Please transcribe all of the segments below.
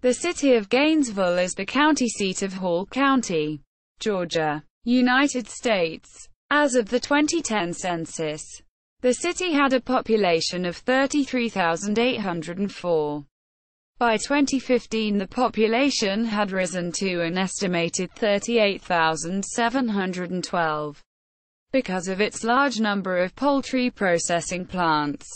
The city of Gainesville is the county seat of Hall County, Georgia, United States. As of the 2010 census, the city had a population of 33,804. By 2015 the population had risen to an estimated 38,712. Because of its large number of poultry processing plants,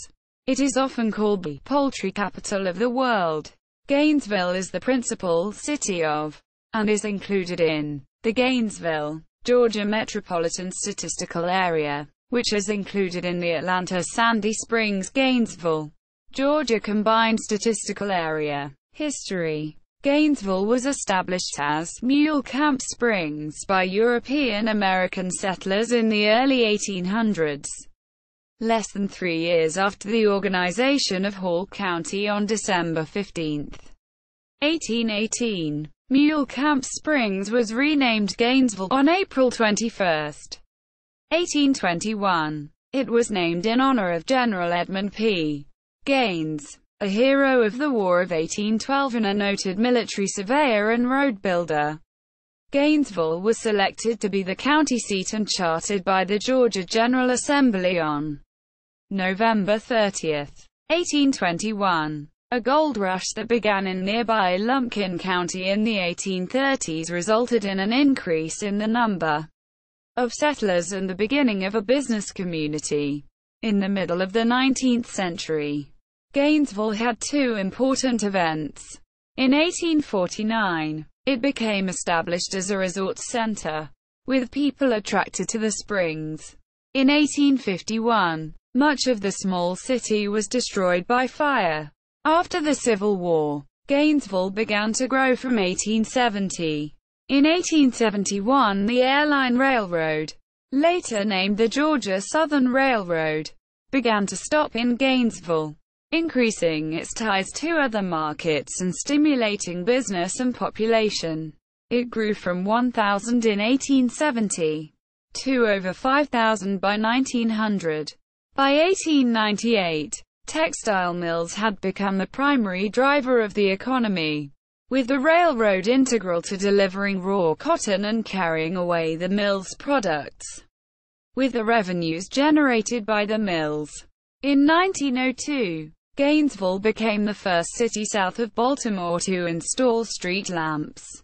it is often called the poultry capital of the world. Gainesville is the principal city of, and is included in, the Gainesville, Georgia Metropolitan Statistical Area, which is included in the Atlanta-Sandy Springs-Gainesville, Georgia Combined Statistical Area. History. Gainesville was established as Mule Camp Springs by European-American settlers in the early 1800s. Less than 3 years after the organization of Hall County on December 15, 1818, Mule Camp Springs was renamed Gainesville on April 21, 1821. It was named in honor of General Edmund P. Gaines, a hero of the War of 1812 and a noted military surveyor and road builder. Gainesville was selected to be the county seat and chartered by the Georgia General Assembly on November 30, 1821. A gold rush that began in nearby Lumpkin County in the 1830s resulted in an increase in the number of settlers and the beginning of a business community. In the middle of the 19th century, Gainesville had two important events. In 1849, it became established as a resort center, with people attracted to the springs. In 1851, much of the small city was destroyed by fire. After the Civil War, Gainesville began to grow from 1870. In 1871 the Airline Railroad, later named the Georgia Southern Railroad, began to stop in Gainesville, increasing its ties to other markets and stimulating business and population. It grew from 1,000 in 1870 to over 5,000 by 1900. By 1898, textile mills had become the primary driver of the economy, with the railroad integral to delivering raw cotton and carrying away the mill's products, with the revenues generated by the mills. In 1902, Gainesville became the first city south of Baltimore to install street lamps.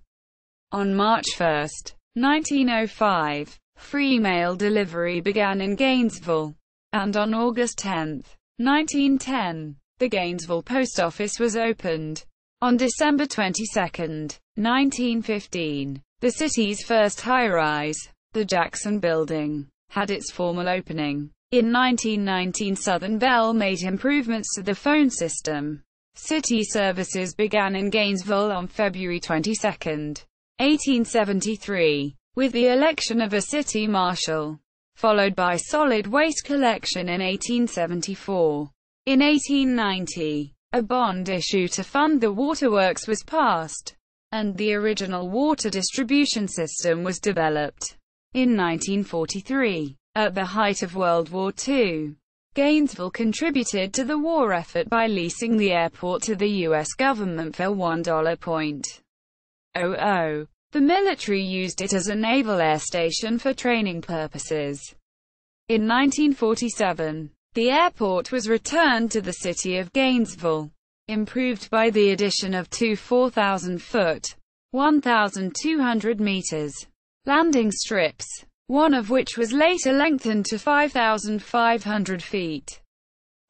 On March 1, 1905, free mail delivery began in Gainesville, and on August 10, 1910, the Gainesville Post Office was opened. On December 22, 1915, the city's first high-rise, the Jackson Building, had its formal opening. In 1919, Southern Bell made improvements to the phone system. City services began in Gainesville on February 22, 1873, with the election of a city marshal, followed by solid waste collection in 1874. In 1890, a bond issue to fund the waterworks was passed, and the original water distribution system was developed. In 1943, at the height of World War II, Gainesville contributed to the war effort by leasing the airport to the U.S. government for $1.00. The military used it as a naval air station for training purposes. In 1947, the airport was returned to the city of Gainesville, improved by the addition of two 4,000-foot, 1,200 meters, landing strips, one of which was later lengthened to 5,500 feet,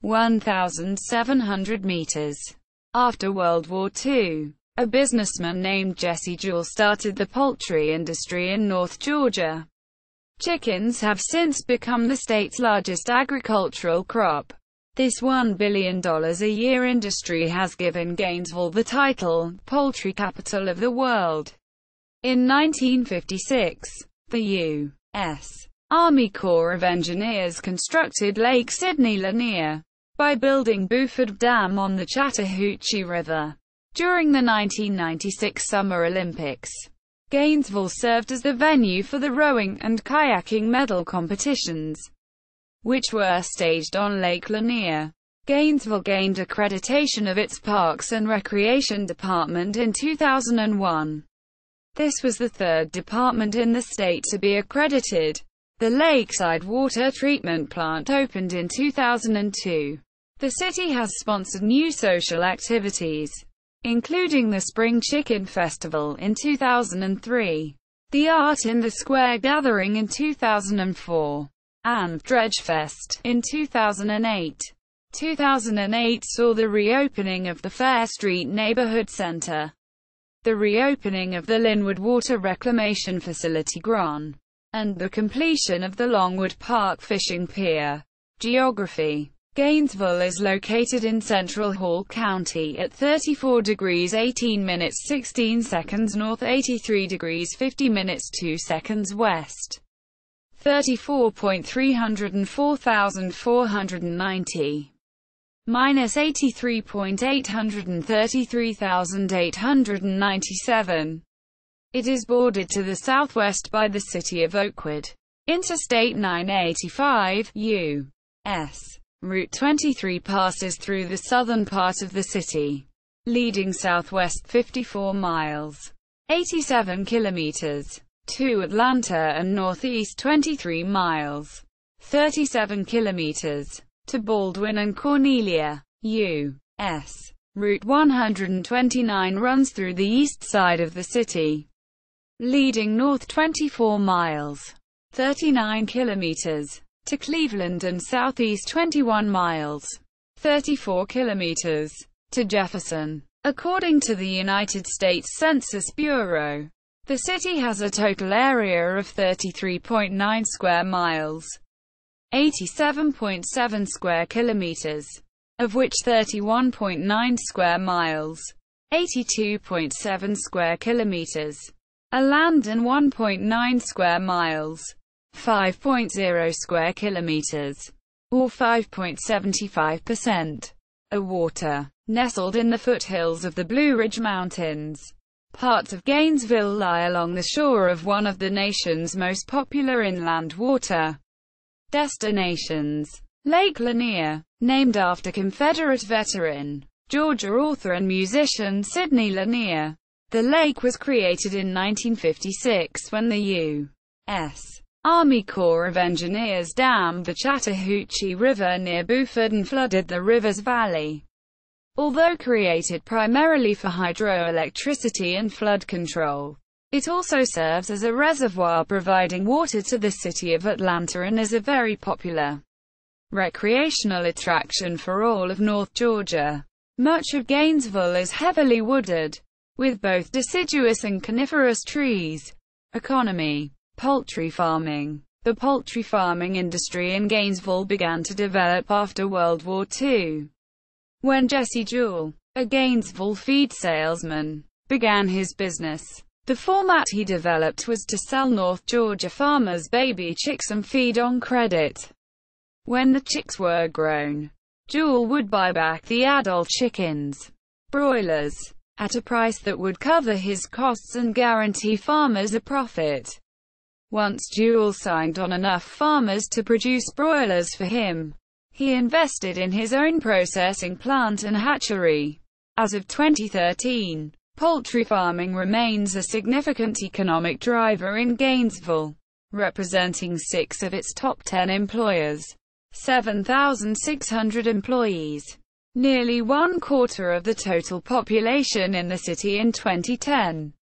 1,700 meters. After World War II, a businessman named Jesse Jewell started the poultry industry in North Georgia. Chickens have since become the state's largest agricultural crop. This $1 billion a year industry has given Gainesville the title, Poultry Capital of the World. In 1956, the U.S. Army Corps of Engineers constructed Lake Sidney Lanier by building Buford Dam on the Chattahoochee River. During the 1996 Summer Olympics, Gainesville served as the venue for the rowing and kayaking medal competitions, which were staged on Lake Lanier. Gainesville gained accreditation of its Parks and Recreation Department in 2001. This was the third department in the state to be accredited. The Lakeside Water Treatment Plant opened in 2002. The city has sponsored new social activities, including the Spring Chicken Festival in 2003, the Art in the Square Gathering in 2004, and Dredge Fest in 2008. 2008 saw the reopening of the Fair Street Neighborhood Center, the reopening of the Linwood Water Reclamation Facility GRON, and the completion of the Longwood Park Fishing Pier. Geography. Gainesville is located in central Hall County at 34 degrees 18 minutes 16 seconds north, 83 degrees 50 minutes 2 seconds west, 34.304,490, minus 83.833,897. It is bordered to the southwest by the city of Oakwood. Interstate 985, U.S. Route 23 passes through the southern part of the city, leading southwest 54 miles, 87 kilometers, to Atlanta and northeast 23 miles, 37 kilometers, to Baldwin and Cornelia. U.S. Route 129 runs through the east side of the city, leading north 24 miles, 39 kilometers, to Cleveland and southeast 21 miles, 34 kilometers, to Jefferson. According to the United States Census Bureau, the city has a total area of 33.9 square miles, 87.7 square kilometers, of which 31.9 square miles, 82.7 square kilometers, are land and 1.9 square miles, 5.0 square kilometers, or 5.75%, are water. Nestled in the foothills of the Blue Ridge Mountains, parts of Gainesville lie along the shore of one of the nation's most popular inland water destinations, Lake Lanier, named after Confederate veteran, Georgia author and musician Sidney Lanier. The lake was created in 1956 when the U.S. Army Corps of Engineers dammed the Chattahoochee River near Beaufort and flooded the river's valley. Although created primarily for hydroelectricity and flood control, it also serves as a reservoir providing water to the city of Atlanta and is a very popular recreational attraction for all of North Georgia. Much of Gainesville is heavily wooded, with both deciduous and coniferous trees. Economy. Poultry farming. The poultry farming industry in Gainesville began to develop after World War II, when Jesse Jewell, a Gainesville feed salesman, began his business. The format he developed was to sell North Georgia farmers baby chicks and feed on credit. When the chicks were grown, Jewell would buy back the adult chickens, broilers, at a price that would cover his costs and guarantee farmers a profit. Once Jewell signed on enough farmers to produce broilers for him, he invested in his own processing plant and hatchery. As of 2013, poultry farming remains a significant economic driver in Gainesville, representing 6 of its top 10 employers, 7,600 employees, nearly 1/4 of the total population in the city in 2010.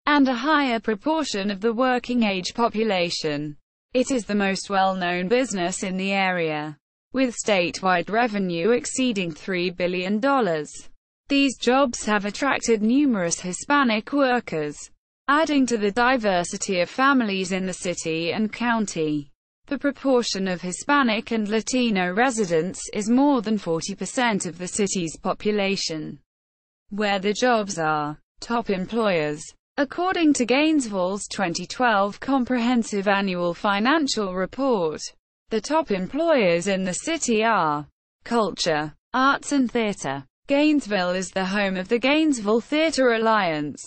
And a higher proportion of the working-age population. It is the most well-known business in the area, with statewide revenue exceeding $3 billion. These jobs have attracted numerous Hispanic workers, adding to the diversity of families in the city and county. The proportion of Hispanic and Latino residents is more than 40% of the city's population. Where the jobs are. Top employers. According to Gainesville's 2012 Comprehensive Annual Financial Report, the top employers in the city are culture, arts and theater. Gainesville is the home of the Gainesville Theater Alliance,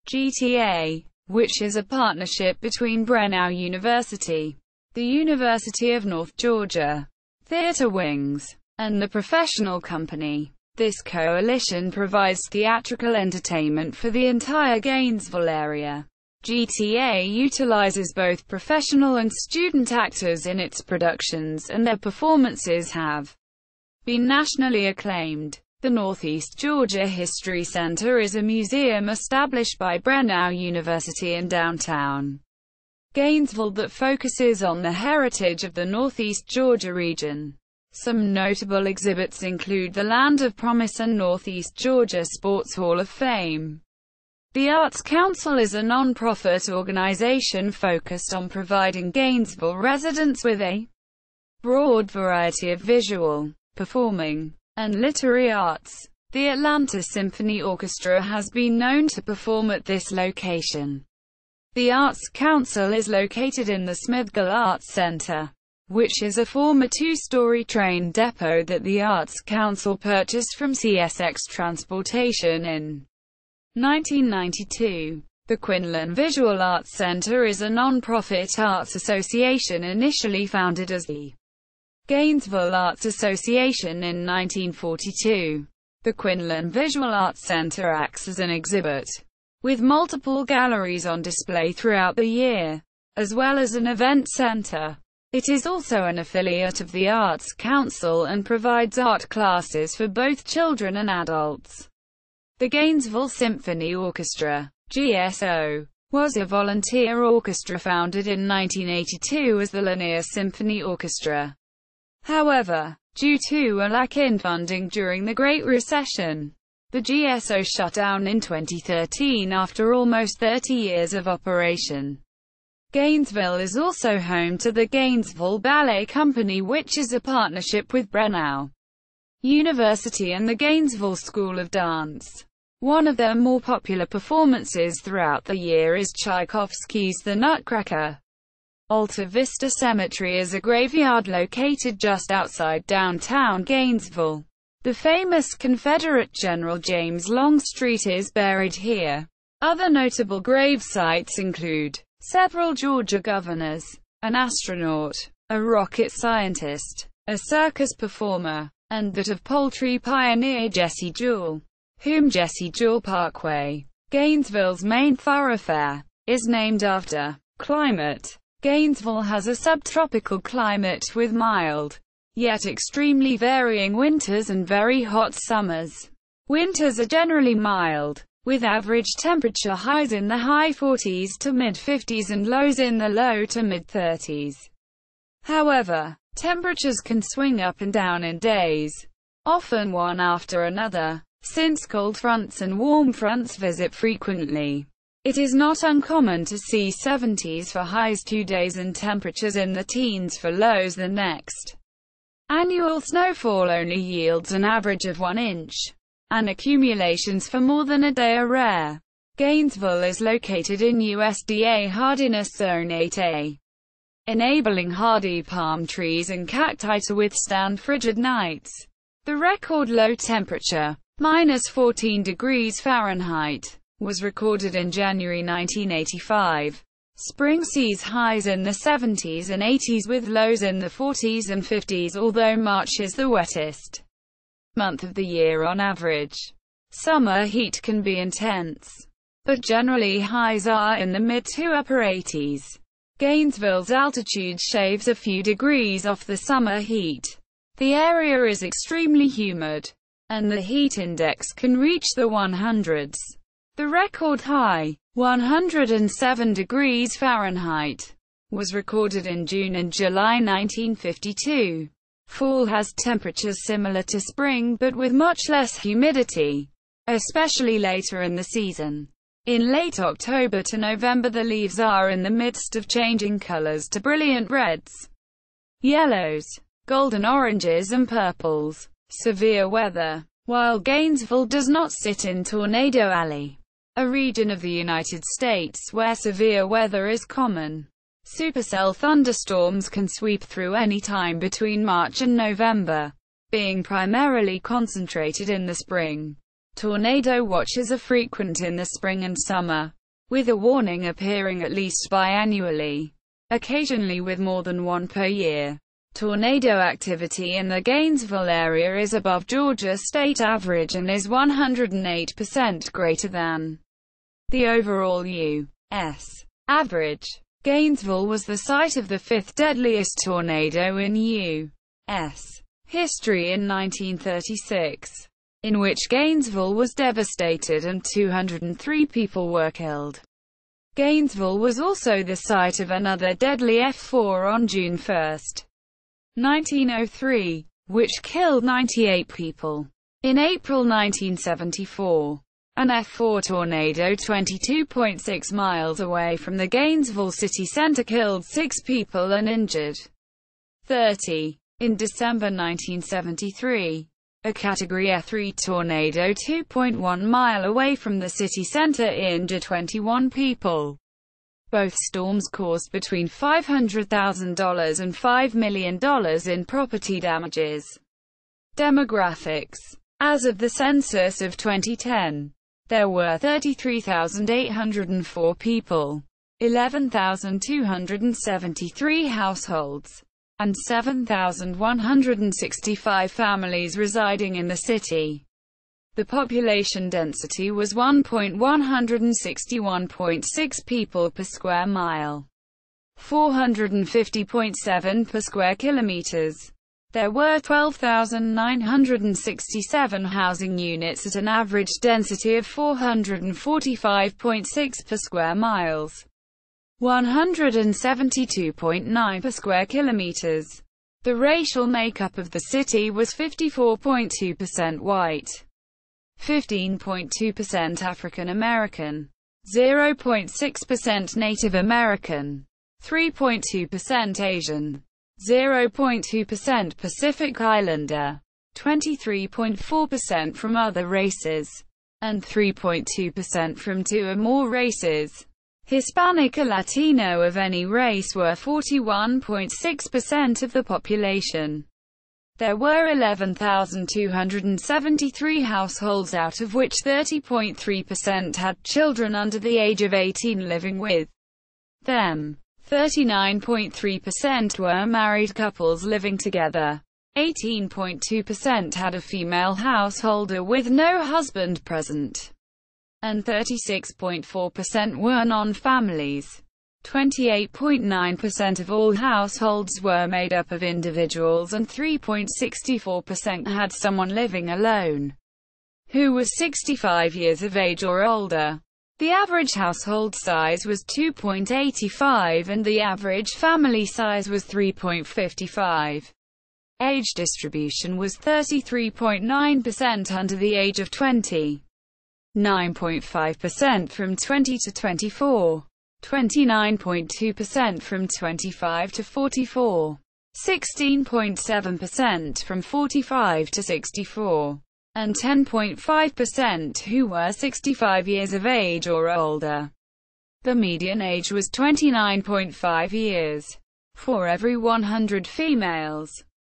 GTA, which is a partnership between Brenau University, the University of North Georgia, Theater Wings, and the Professional Company. This coalition provides theatrical entertainment for the entire Gainesville area. GTA utilizes both professional and student actors in its productions, and their performances have been nationally acclaimed. The Northeast Georgia History Center is a museum established by Brenau University in downtown Gainesville that focuses on the heritage of the Northeast Georgia region. Some notable exhibits include the Land of Promise and Northeast Georgia Sports Hall of Fame. The Arts Council is a non-profit organization focused on providing Gainesville residents with a broad variety of visual, performing, and literary arts. The Atlanta Symphony Orchestra has been known to perform at this location. The Arts Council is located in the Smithville Arts Center, which is a former two-story train depot that the Arts Council purchased from CSX Transportation in 1992. The Quinlan Visual Arts Center is a non-profit arts association initially founded as the Gainesville Arts Association in 1942. The Quinlan Visual Arts Center acts as an exhibit, with multiple galleries on display throughout the year, as well as an event center. It is also an affiliate of the Arts Council and provides art classes for both children and adults. The Gainesville Symphony Orchestra, GSO, was a volunteer orchestra founded in 1982 as the Lanier Symphony Orchestra. However, due to a lack in funding during the Great Recession, the GSO shut down in 2013 after almost 30 years of operation. Gainesville is also home to the Gainesville Ballet Company, which is a partnership with Brenau University and the Gainesville School of Dance. One of their more popular performances throughout the year is Tchaikovsky's The Nutcracker. Alta Vista Cemetery is a graveyard located just outside downtown Gainesville. The famous Confederate General James Longstreet is buried here. Other notable grave sites include several Georgia governors, an astronaut, a rocket scientist, a circus performer, and that of poultry pioneer Jesse Jewell, whom Jesse Jewell Parkway, Gainesville's main thoroughfare, is named after. Climate. Gainesville has a subtropical climate with mild, yet extremely varying winters and very hot summers. Winters are generally mild, with average temperature highs in the high 40s to mid-50s and lows in the low to mid-30s. However, temperatures can swing up and down in days, often one after another, since cold fronts and warm fronts visit frequently. It is not uncommon to see 70s for highs 2 days and temperatures in the teens for lows the next. Annual snowfall only yields an average of 1 inch, and accumulations for more than a day are rare. Gainesville is located in USDA Hardiness Zone 8A, enabling hardy palm trees and cacti to withstand frigid nights. The record low temperature, -14 degrees Fahrenheit, was recorded in January 1985. Spring sees highs in the 70s and 80s with lows in the 40s and 50s, although March is the wettest month of the year on average. Summer heat can be intense, but generally highs are in the mid to upper 80s. Gainesville's altitude shaves a few degrees off the summer heat. The area is extremely humid, and the heat index can reach the 100s. The record high, 107 degrees Fahrenheit, was recorded in June and July 1952. Fall has temperatures similar to spring but with much less humidity, especially later in the season. In late October to November the leaves are in the midst of changing colors to brilliant reds, yellows, golden oranges and purples. Severe weather. While Gainesville does not sit in Tornado Alley, a region of the United States where severe weather is common, supercell thunderstorms can sweep through any time between March and November, being primarily concentrated in the spring. Tornado watches are frequent in the spring and summer, with a warning appearing at least biannually, occasionally with more than one per year. Tornado activity in the Gainesville area is above Georgia state average and is 108% greater than the overall U.S. average. Gainesville was the site of the fifth deadliest tornado in U.S. history in 1936, in which Gainesville was devastated and 203 people were killed. Gainesville was also the site of another deadly F4 on June 1, 1903, which killed 98 people. In April 1974, an F4 tornado 22.6 miles away from the Gainesville city center killed 6 people and injured 30. In December 1973, a Category F3 tornado 2.1 mile away from the city center injured 21 people. Both storms caused between $500,000 and $5 million in property damages. Demographics. As of the census of 2010, there were 33,804 people, 11,273 households, and 7,165 families residing in the city. The population density was 161.6 people per square mile, 450.7 per square kilometers. There were 12,967 housing units at an average density of 445.6 per square miles, 172.9 per square kilometers. The racial makeup of the city was 54.2% white, 15.2% African American, 0.6% Native American, 3.2% Asian, 0.2% Pacific Islander, 23.4% from other races, and 3.2% from 2 or more races. Hispanic or Latino of any race were 41.6% of the population. There were 11,273 households, out of which 30.3% had children under the age of 18 living with them. 39.3% were married couples living together. 18.2% had a female householder with no husband present. And 36.4% were non-families. 28.9% of all households were made up of individuals, and 3.64% had someone living alone who was 65 years of age or older. The average household size was 2.85 and the average family size was 3.55. Age distribution was 33.9% under the age of 20, 9.5% from 20 to 24, 29.2% from 25 to 44, 16.7% from 45 to 64, and 10.5% who were 65 years of age or older. The median age was 29.5 years. For every 100 females,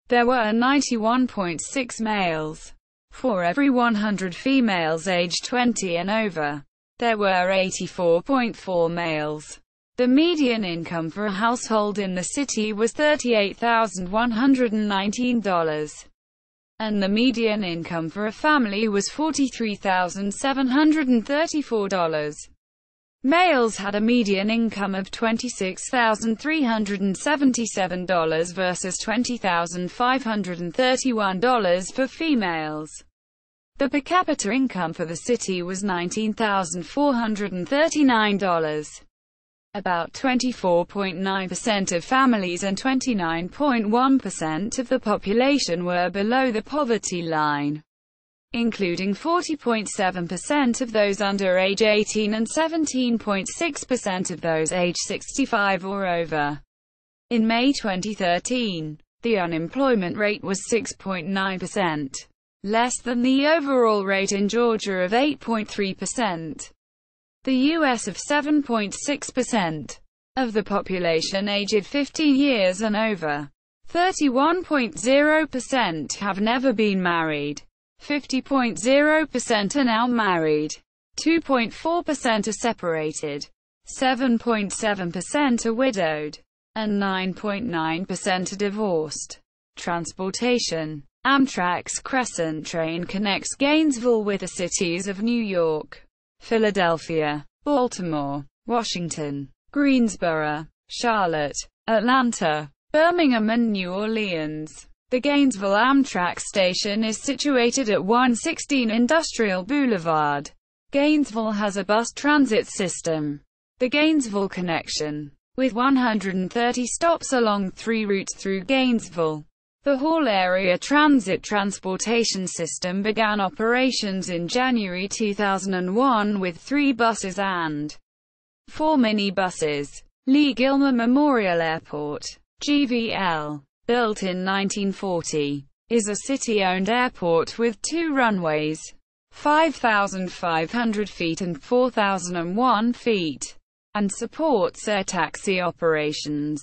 there were 91.6 males. For every 100 females aged 20 and over, there were 84.4 males. The median income for a household in the city was $38,119. And the median income for a family was $43,734. Males had a median income of $26,377 versus $20,531 for females. The per capita income for the city was $19,439. About 24.9% of families and 29.1% of the population were below the poverty line, including 40.7% of those under age 18 and 17.6% of those age 65 or over. In May 2013, the unemployment rate was 6.9%, less than the overall rate in Georgia of 8.3%. The U.S. of 7.6% of the population aged 15 years and over. 31.0% have never been married. 50.0% are now married. 2.4% are separated. 7.7% are widowed. and 9.9% are divorced. Transportation. Amtrak's Crescent train connects Gainesville with the cities of New York, Philadelphia, Baltimore, Washington, Greensboro, Charlotte, Atlanta, Birmingham and New Orleans. The Gainesville Amtrak station is situated at 116 Industrial Boulevard. Gainesville has a bus transit system, the Gainesville Connection, with 130 stops along 3 routes through Gainesville. The Hall Area Transit Transportation System began operations in January 2001 with 3 buses and 4 minibuses. Lee Gilmer Memorial Airport, GVL, built in 1940, is a city-owned airport with 2 runways, 5,500 feet and 4,001 feet, and supports air taxi operations,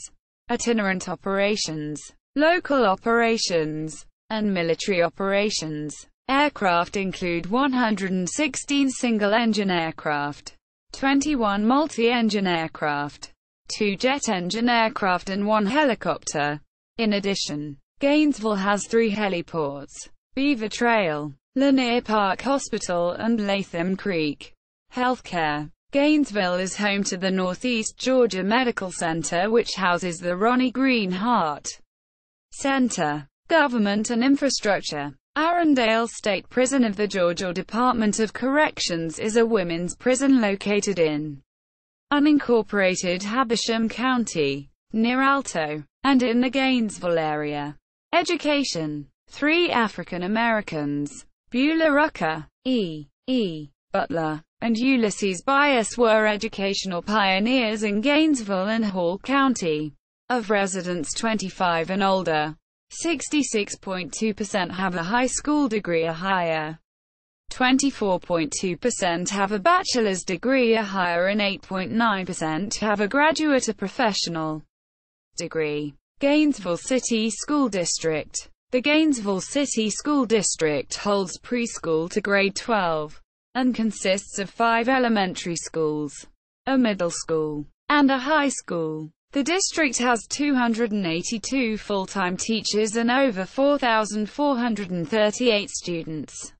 itinerant operations, local operations, and military operations. Aircraft include 116 single-engine aircraft, 21 multi-engine aircraft, 2 jet engine aircraft and 1 helicopter. In addition, Gainesville has 3 heliports: Beaver Trail, Lanier Park Hospital, and Latham Creek Healthcare. Gainesville is home to the Northeast Georgia Medical Center, which houses the Ronnie Green Heart Center. Government and infrastructure. Arundel State Prison of the Georgia Department of Corrections is a women's prison located in unincorporated Habersham County, near Alto, and in the Gainesville area. Education. 3 African Americans, Beulah Rucker, E. Butler, and Ulysses Bias, were educational pioneers in Gainesville and Hall County. Of residents 25 and older, 66.2% have a high school degree or higher. 24.2% have a bachelor's degree or higher, and 8.9% have a graduate or professional degree. Gainesville City School District. The Gainesville City School District holds preschool to grade 12, and consists of 5 elementary schools, a middle school, and a high school. The district has 282 full-time teachers and over 4,438 students.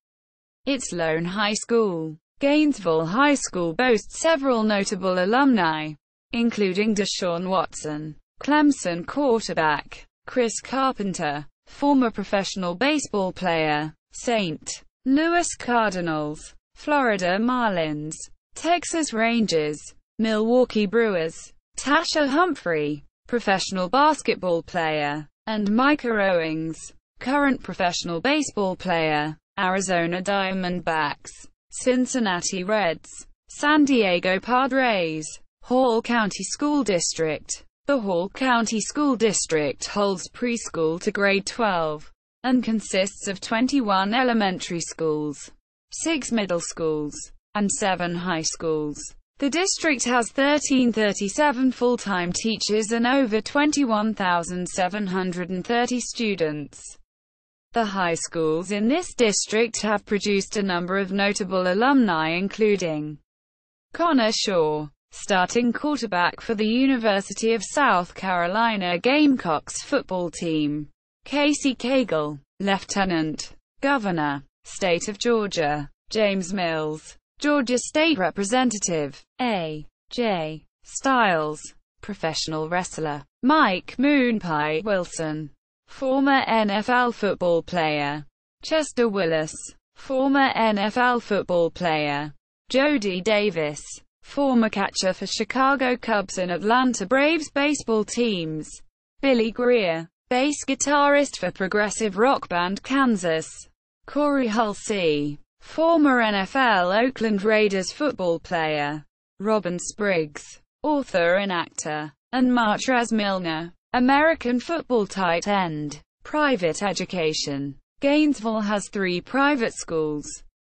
Its lone high school, Gainesville High School, boasts several notable alumni, including Deshaun Watson, Clemson quarterback, Chris Carpenter, former professional baseball player, St. Louis Cardinals, Florida Marlins, Texas Rangers, Milwaukee Brewers, Tasha Humphrey, professional basketball player, and Micah Owings, current professional baseball player, Arizona Diamondbacks, Cincinnati Reds, San Diego Padres. Hall County School District. The Hall County School District holds preschool to grade 12, and consists of 21 elementary schools, 6 middle schools, and 7 high schools. The district has 1,337 full-time teachers and over 21,730 students. The high schools in this district have produced a number of notable alumni, including Connor Shaw, starting quarterback for the University of South Carolina Gamecocks football team; Casey Cagle, Lieutenant Governor, State of Georgia; James Mills, Georgia State Representative; A.J. Styles, professional wrestler; Mike Moonpie Wilson, former NFL football player; Chester Willis, former NFL football player; Jody Davis, former catcher for Chicago Cubs and Atlanta Braves baseball teams; Billy Greer, bass guitarist for progressive rock band Kansas; Corey Halsey, former NFL Oakland Raiders football player; Robin Spriggs, author and actor; and Martrez Milner, American football tight end. Private education. Gainesville has 3 private schools: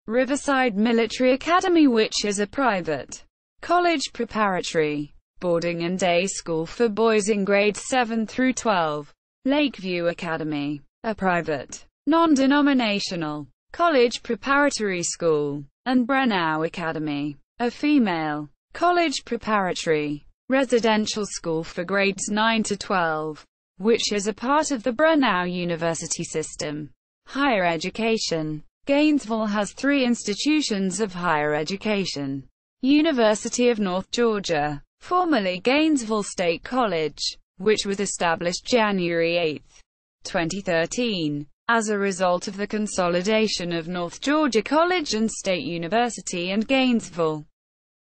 Riverside Military Academy, which is a private college preparatory, boarding and day school for boys in grades 7 through 12; Lakeview Academy, a private, non-denominational college preparatory school; and Brenau Academy, a female college preparatory. residential school for grades 9 to 12, which is a part of the Brenau University system. Higher education. Gainesville has 3 institutions of higher education. University of North Georgia, formerly Gainesville State College, which was established January 8, 2013, as a result of the consolidation of North Georgia College and State University and Gainesville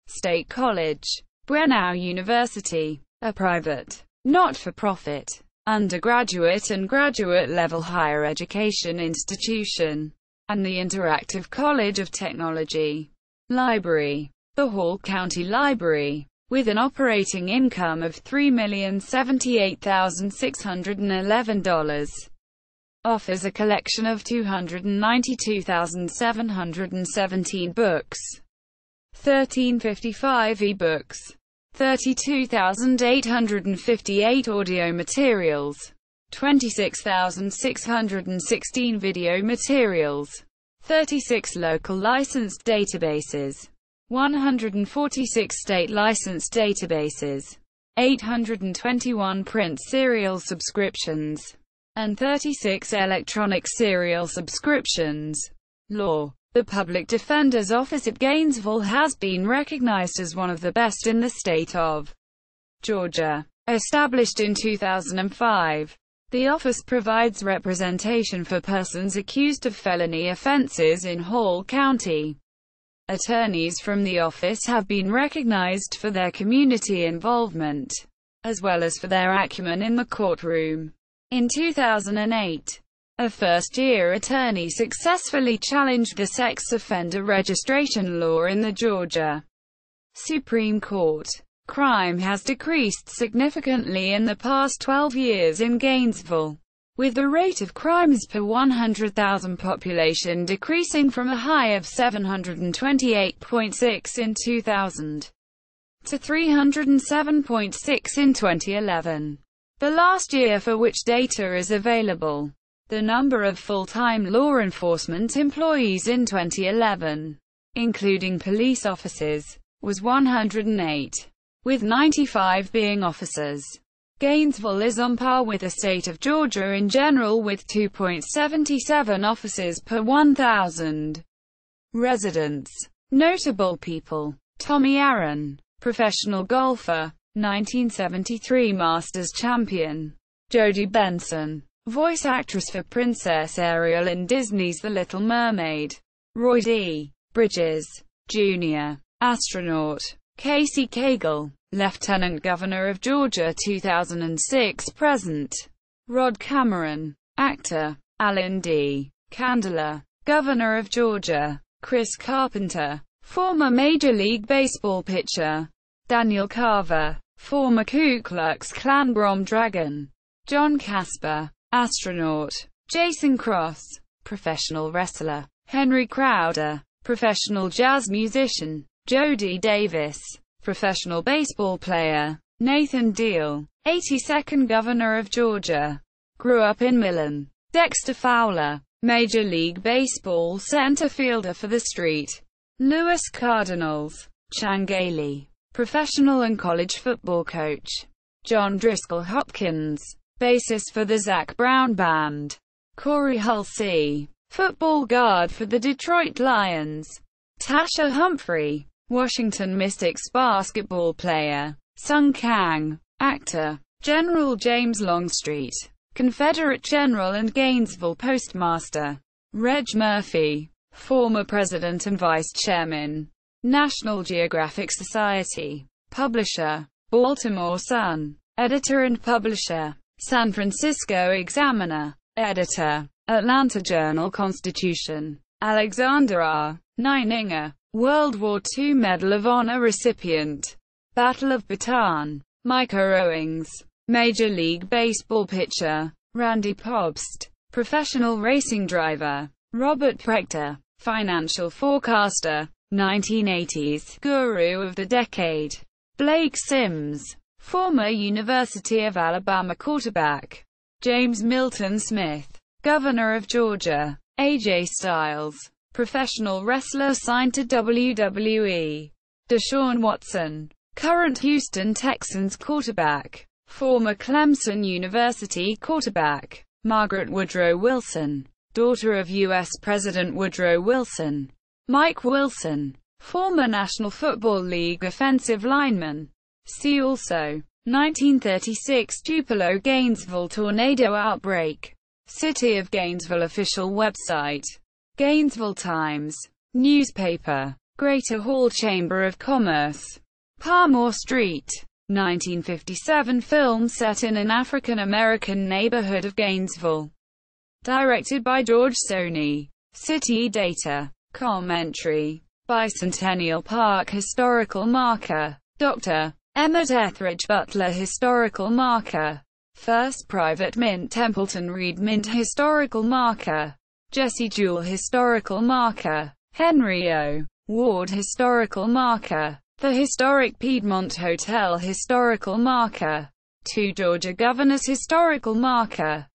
State College. Brenau University, a private, not-for-profit, undergraduate and graduate-level higher education institution, and the Interactive College of Technology. Library. The Hall County Library, with an operating income of $3,078,611, offers a collection of 292,717 books, 1,355 e-books, 32,858 audio materials, 26,616 video materials, 36 local licensed databases, 146 state licensed databases, 821 print serial subscriptions, and 36 electronic serial subscriptions. Law. The Public Defender's Office at Gainesville has been recognized as one of the best in the state of Georgia. Established in 2005, the office provides representation for persons accused of felony offenses in Hall County. Attorneys from the office have been recognized for their community involvement, as well as for their acumen in the courtroom. In 2008, a first-year attorney successfully challenged the sex offender registration law in the Georgia Supreme Court. Crime has decreased significantly in the past 12 years in Gainesville, with the rate of crimes per 100,000 population decreasing from a high of 728.6 in 2000 to 307.6 in 2011, the last year for which data is available. The number of full-time law enforcement employees in 2011, including police officers, was 108, with 95 being officers. Gainesville is on par with the state of Georgia in general with 2.77 officers per 1,000 residents. Notable people: Tommy Aaron, professional golfer, 1973 Masters champion. Jodie Benson, voice actress for Princess Ariel in Disney's The Little Mermaid. Roy D. Bridges, Jr., astronaut. Casey Cagle, Lieutenant Governor of Georgia 2006-present. Rod Cameron, actor. Alan D. Candler, Governor of Georgia. Chris Carpenter, former Major League Baseball pitcher. Daniel Carver, former Ku Klux Klan Brom Dragon. John Casper, astronaut. Jason Cross, professional wrestler. Henry Crowder, professional jazz musician. Jody Davis, professional baseball player. Nathan Deal, 82nd Governor of Georgia. Grew up in Millen. Dexter Fowler, Major League Baseball center fielder for the Street Louis Cardinals. Chan Gailey, professional and college football coach. John Driscoll Hopkins, bassist for the Zac Brown Band. Corey Hulsey, football guard for the Detroit Lions. Tasha Humphrey, Washington Mystics basketball player. Sung Kang, actor. General James Longstreet, Confederate General and Gainesville Postmaster. Reg Murphy, former President and Vice Chairman. National Geographic Society. Publisher. Baltimore Sun. Editor and publisher. San Francisco Examiner. Editor. Atlanta Journal-Constitution. Alexander R. Neininger, World War II Medal of Honor recipient. Battle of Bataan. Micah Owings, Major League Baseball pitcher. Randy Pobst, professional racing driver. Robert Prechter, financial forecaster. 1980s Guru of the Decade. Blake Sims, former University of Alabama quarterback. James Milton Smith, Governor of Georgia. AJ Styles, professional wrestler signed to WWE. Deshaun Watson, current Houston Texans quarterback. Former Clemson University quarterback. Margaret Woodrow Wilson, daughter of U.S. President Woodrow Wilson. Mike Wilson, former National Football League offensive lineman. See also. 1936 Tupelo Gainesville tornado outbreak. City of Gainesville official website. Gainesville Times. Newspaper. Greater Hall Chamber of Commerce. Parmore Street. 1957 film set in an African-American neighborhood of Gainesville. Directed by George Stoney. City data. Commentary. Bicentennial Park Historical Marker. Dr. Emmett Etheridge Butler Historical Marker. First Private Mint Templeton Reed Mint Historical Marker. Jesse Jewell Historical Marker. Henry O. Ward Historical Marker. The Historic Piedmont Hotel Historical Marker. 2 Georgia Governors Historical Marker.